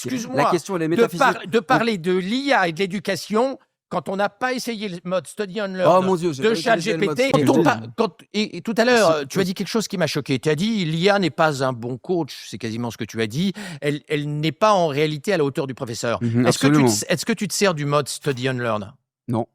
excuse-moi, question, elle est métaphysique. de parler de l'IA et de l'éducation quand on n'a pas essayé le mode Study and Oh Learn mon Dieu, j'ai de pas utilisé le mode ChatGPT. Study and Learn. Et tout à l'heure, tu as dit quelque chose qui m'a choqué. Tu as dit l'IA n'est pas un bon coach, c'est quasiment ce que tu as dit. Elle n'est pas en réalité à la hauteur du professeur. Absolument. Est-ce que tu te sers du mode Study and Learn? Non.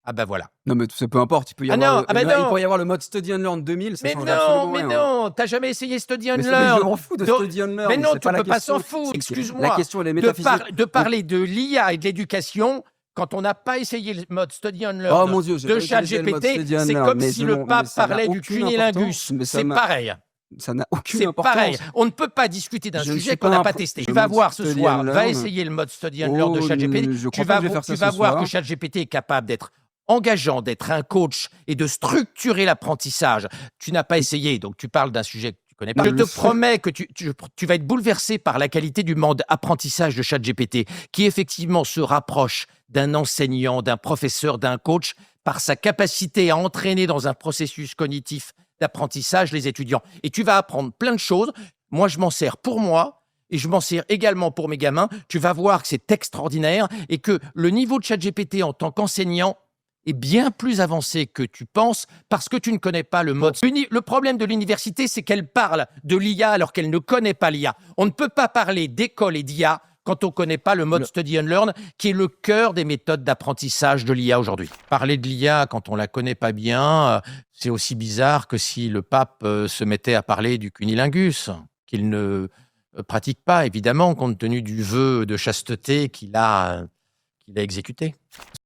Ah ben voilà. Non, mais peu importe. Il peut y avoir, il pourrait y avoir le mode Study and Learn 2000, ça change absolument rien. Mais non, t'as jamais essayé Study and Mais Learn. je m'en fous de Study and Learn. Mais non, c'est tu peux pas question. s'en foutre, excuse-moi. La question, elle est métaphysique. De parler de l'IA et de l'éducation quand on n'a pas essayé le mode Study and Learn Oh mon Dieu, j'ai de pas utilisé le mode ChatGPT, Study and c'est Learn, comme mais si le pape parlait du cunilingus. C'est pareil. Ça n'a aucune C'est importance. pareil. On ne peut pas discuter d'un Je ne sujet suis qu'on pas n'a un pas pro- testé. je Tu vas mode voir ce Study soir, and va Learn. essayer le mode Study and Learn de ChatGPT. Je crois Tu pas vas que je vais faire ça tu vas ce voir soir. que ChatGPT est capable d'être engageant, d'être un coach et de structurer l'apprentissage. Tu n'as pas essayé, donc tu parles d'un sujet que tu connais pas. Je te promets que tu vas être bouleversé par la qualité du mode apprentissage de ChatGPT, qui effectivement se rapproche d'un enseignant, d'un professeur, d'un coach, par sa capacité à entraîner dans un processus cognitif d'apprentissage les étudiants. Et tu vas apprendre plein de choses. Moi, je m'en sers pour moi. Et je m'en sers également pour mes gamins. Tu vas voir que c'est extraordinaire et que le niveau de ChatGPT en tant qu'enseignant est bien plus avancé que tu penses parce que tu ne connais pas le mode. Le problème de l'université, c'est qu'elle parle de l'IA alors qu'elle ne connaît pas l'IA. On ne peut pas parler d'école et d'IA quand on ne connaît pas le mode Study and Learn, qui est le cœur des méthodes d'apprentissage de l'IA aujourd'hui. Parler de l'IA quand on ne la connaît pas bien, c'est aussi bizarre que si le pape se mettait à parler du cunilingus, qu'il ne pratique pas, évidemment, compte tenu du vœu de chasteté qu'il a exécuté.